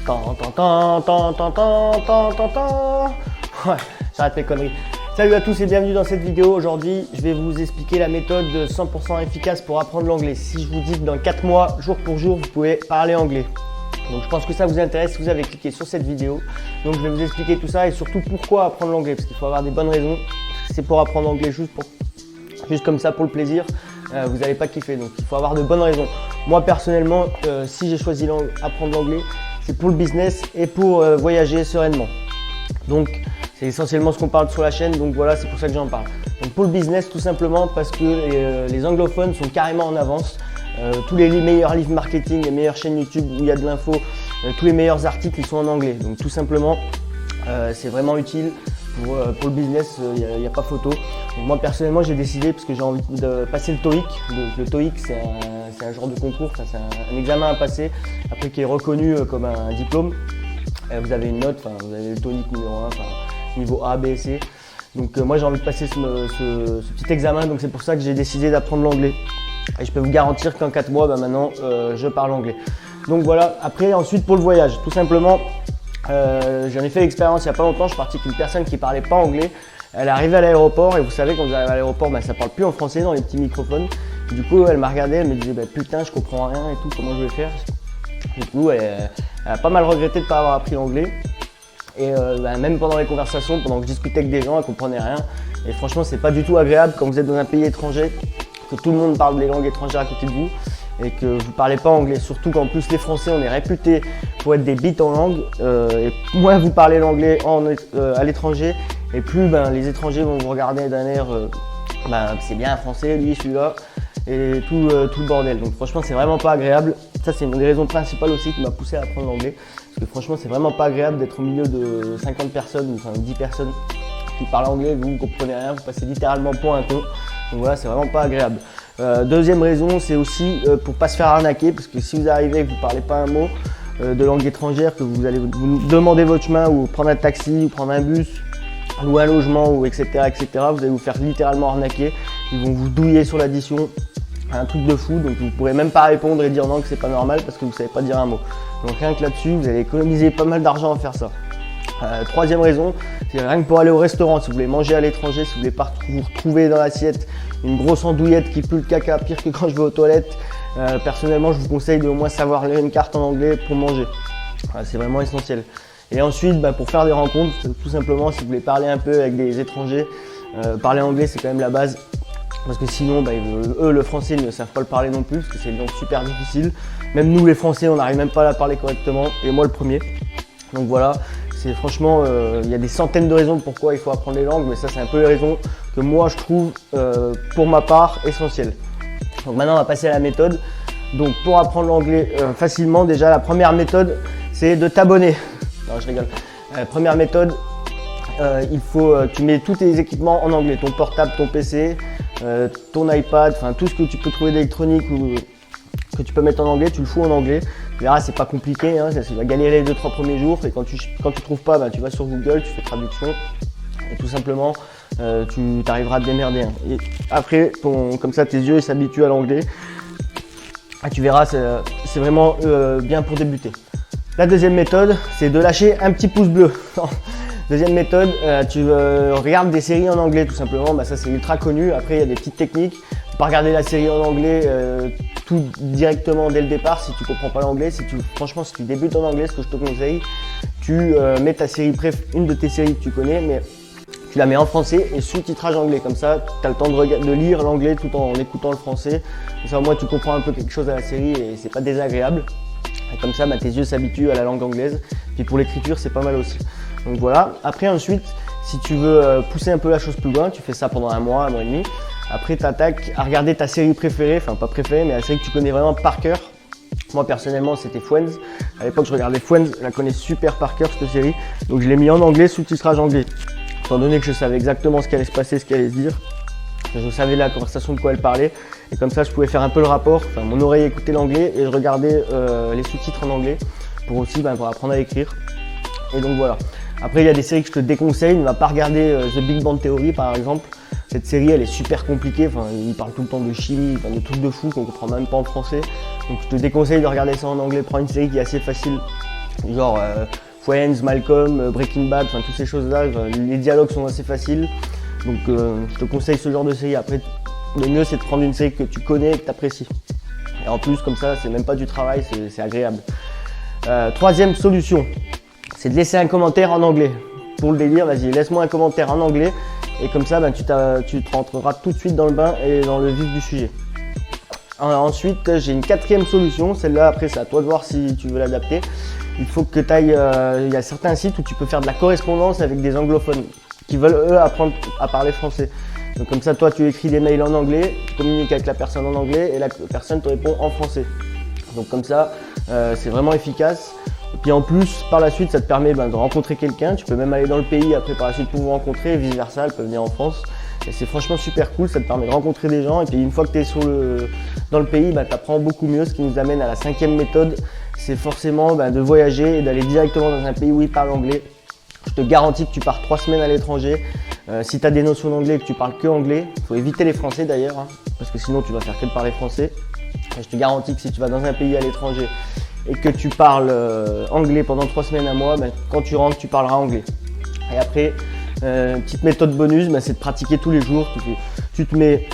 Tan, tan, tan, tan, tan, tan, tan, tan, tan. Ouais, j'arrête mes conneries. Salut à tous et bienvenue dans cette vidéo. Aujourd'hui, je vais vous expliquer la méthode 100% efficace pour apprendre l'anglais. Si je vous dis que dans 4 mois, jour pour jour, vous pouvez parler anglais. Donc je pense que ça vous intéresse si vous avez cliqué sur cette vidéo. Donc je vais vous expliquer tout ça et surtout pourquoi apprendre l'anglais. Parce qu'il faut avoir des bonnes raisons. C'est pour apprendre l'anglais juste comme ça pour le plaisir. Vous n'allez pas kiffer. Donc il faut avoir de bonnes raisons. Moi personnellement, si j'ai choisi apprendre l'anglais, c'est pour le business et pour voyager sereinement. Donc c'est essentiellement ce qu'on parle sur la chaîne, donc voilà, c'est pour ça que j'en parle. Donc pour le business, tout simplement parce que les anglophones sont carrément en avance. Tous les meilleurs livres marketing, les meilleures chaînes YouTube où il y a de l'info, tous les meilleurs articles ils sont en anglais. Donc tout simplement, c'est vraiment utile pour le business, il n'y a pas photo. Donc moi personnellement, j'ai décidé parce que j'ai envie de passer le TOEIC. Le TOEIC, c'est un genre de concours, c'est un examen à passer, après qui est reconnu comme un diplôme. Vous avez une note, vous avez le TOEIC numéro 1, niveau A, B et C. Donc moi j'ai envie de passer ce petit examen, donc c'est pour ça que j'ai décidé d'apprendre l'anglais. Et je peux vous garantir qu'en 4 mois, maintenant, je parle anglais. Donc voilà, après ensuite pour le voyage, tout simplement, j'en ai fait l'expérience il n'y a pas longtemps, je suis parti avec une personne qui ne parlait pas anglais. Elle est arrivée à l'aéroport et vous savez quand vous arrivez à l'aéroport, ça ne parle plus en français dans les petits microphones. Du coup elle m'a regardé, elle me disait putain je comprends rien et tout, comment je vais faire. Du coup elle a pas mal regretté de ne pas avoir appris l'anglais. Et même pendant les conversations, pendant que je discutais avec des gens, elle ne comprenait rien. Et franchement c'est pas du tout agréable quand vous êtes dans un pays étranger, que tout le monde parle des langues étrangères à côté de vous et que vous ne parlez pas anglais. Surtout qu'en plus les Français on est réputés pour être des bites en langue. Et moins vous parlez l'anglais à l'étranger et plus les étrangers vont vous regarder d'un air c'est bien un Français lui celui-là et tout le bordel. Donc franchement c'est vraiment pas agréable. Ça c'est une des raisons principales aussi qui m'a poussé à apprendre l'anglais. Parce que franchement c'est vraiment pas agréable d'être au milieu de 50 personnes ou 10 personnes qui parlent anglais, vous ne comprenez rien, vous passez littéralement pour un con. Donc voilà, c'est vraiment pas agréable. Deuxième raison, c'est aussi pour pas se faire arnaquer, parce que si vous arrivez et que vous parlez pas un mot de langue étrangère, que vous allez vous demander votre chemin ou prendre un taxi ou prendre un bus, louer un logement ou etc., vous allez vous faire littéralement arnaquer. Ils vont vous douiller sur l'addition, un truc de fou, donc vous pourrez même pas répondre et dire non que c'est pas normal parce que vous savez pas dire un mot. Donc rien que là-dessus, vous allez économiser pas mal d'argent à faire ça. Troisième raison, c'est rien que pour aller au restaurant, si vous voulez manger à l'étranger, si vous voulez pas vous retrouver dans l'assiette une grosse andouillette qui pue le caca pire que quand je vais aux toilettes, personnellement je vous conseille de au moins savoir lire une carte en anglais pour manger. C'est vraiment essentiel. Et ensuite, pour faire des rencontres, tout simplement si vous voulez parler un peu avec des étrangers, parler anglais c'est quand même la base. Parce que sinon, eux, le français, ils ne savent pas le parler non plus, parce que c'est une langue super difficile. Même nous, les Français, on n'arrive même pas à la parler correctement, et moi le premier. Donc voilà, c'est franchement, il y a des centaines de raisons pourquoi il faut apprendre les langues, mais ça, c'est un peu les raisons que moi, je trouve, pour ma part, essentielles. Donc maintenant, on va passer à la méthode. Donc pour apprendre l'anglais facilement, déjà, la première méthode, c'est de t'abonner. Non, je rigole. Première méthode, tu mets tous tes équipements en anglais, ton portable, ton PC, ton iPad, tout ce que tu peux trouver d'électronique ou que tu peux mettre en anglais, tu le fous en anglais. Tu verras, c'est pas compliqué, ça va galérer les 2-3 premiers jours. Et quand tu trouves pas, tu vas sur Google, tu fais traduction et tout simplement tu arriveras à te démerder. Et après, comme ça, tes yeux s'habituent à l'anglais. Et tu verras, c'est vraiment bien pour débuter. La deuxième méthode, c'est de lâcher un petit pouce bleu. Deuxième méthode, tu regardes des séries en anglais tout simplement, ça c'est ultra connu. Après il y a des petites techniques, tu peux pas regarder la série en anglais tout directement dès le départ si tu comprends pas l'anglais. Franchement si tu débutes en anglais, ce que je te conseille, tu mets ta série une de tes séries que tu connais, mais tu la mets en français et sous-titrage anglais. Comme ça tu as le temps de lire l'anglais tout en écoutant le français. Comme ça au moins tu comprends un peu quelque chose à la série et c'est pas désagréable. Et comme ça tes yeux s'habituent à la langue anglaise. Puis pour l'écriture c'est pas mal aussi. Donc voilà, après ensuite, si tu veux pousser un peu la chose plus loin, tu fais ça pendant un mois et demi. Après tu attaques à regarder ta série préférée, pas préférée, mais la série que tu connais vraiment par cœur. Moi personnellement c'était Friends, à l'époque je regardais Friends, je la connais super par cœur cette série. Donc je l'ai mis en anglais, sous-titrage anglais. Étant donné que je savais exactement ce qui allait se passer, ce qui allait se dire. Je savais la conversation de quoi elle parlait. Et comme ça je pouvais faire un peu le rapport, mon oreille écoutait l'anglais et je regardais les sous-titres en anglais pour aussi pour apprendre à écrire. Et donc voilà. Après, il y a des séries que je te déconseille. Ne va pas regarder The Big Bang Theory par exemple. Cette série, elle est super compliquée. Il parle tout le temps de chimie, de trucs de fou qu'on comprend même pas en français. Donc, je te déconseille de regarder ça en anglais. Prends une série qui est assez facile genre Friends, Malcolm, Breaking Bad, enfin toutes ces choses-là. Les dialogues sont assez faciles, donc je te conseille ce genre de série. Après, le mieux c'est de prendre une série que tu connais et que tu apprécies. Et en plus, comme ça, c'est même pas du travail, c'est agréable. Troisième solution, c'est de laisser un commentaire en anglais. Pour le délire, vas-y, laisse-moi un commentaire en anglais. Et comme ça, tu te rentreras tout de suite dans le bain et dans le vif du sujet. Ensuite, j'ai une quatrième solution. Celle-là, après, c'est à toi de voir si tu veux l'adapter. Il faut que tu ailles. Il y a certains sites où tu peux faire de la correspondance avec des anglophones qui veulent, eux, apprendre à parler français. Donc, comme ça, toi, tu écris des mails en anglais, tu communiques avec la personne en anglais et la personne te répond en français. Donc, comme ça, c'est vraiment efficace. Et puis en plus, par la suite, ça te permet de rencontrer quelqu'un. Tu peux même aller dans le pays après par la suite pour vous rencontrer, vice versa, elle peut venir en France. Et c'est franchement super cool, ça te permet de rencontrer des gens. Et puis une fois que tu es dans le pays, tu apprends beaucoup mieux. Ce qui nous amène à la cinquième méthode, c'est forcément de voyager et d'aller directement dans un pays où ils parlent anglais. Je te garantis que tu pars 3 semaines à l'étranger. Si tu as des notions d'anglais et que tu parles que anglais, il faut éviter les français d'ailleurs, parce que sinon tu vas faire que de parler français. Et je te garantis que si tu vas dans un pays à l'étranger et que tu parles anglais pendant 3 semaines, un mois, quand tu rentres, tu parleras anglais. Et après, petite méthode bonus, c'est de pratiquer tous les jours. Tu te mets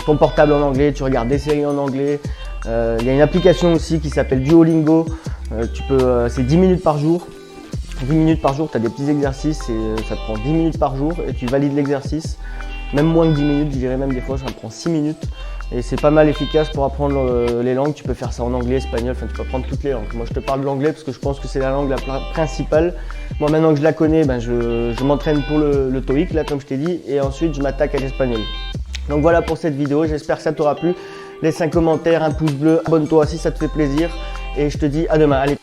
ton portable en anglais, tu regardes des séries en anglais. Il y a une application aussi qui s'appelle Duolingo. C'est 10 minutes par jour. 10 minutes par jour, tu as des petits exercices et ça te prend 10 minutes par jour et tu valides l'exercice. Même moins que 10 minutes, je dirais même des fois, ça me prend 6 minutes. Et c'est pas mal efficace pour apprendre les langues. Tu peux faire ça en anglais, espagnol, enfin tu peux apprendre toutes les langues. Moi je te parle de l'anglais parce que je pense que c'est la langue la principale. Moi maintenant que je la connais, je m'entraîne pour le TOEIC là comme je t'ai dit et ensuite je m'attaque à l'espagnol. Donc voilà pour cette vidéo, j'espère que ça t'aura plu. Laisse un commentaire, un pouce bleu, abonne-toi si ça te fait plaisir et je te dis à demain. Allez.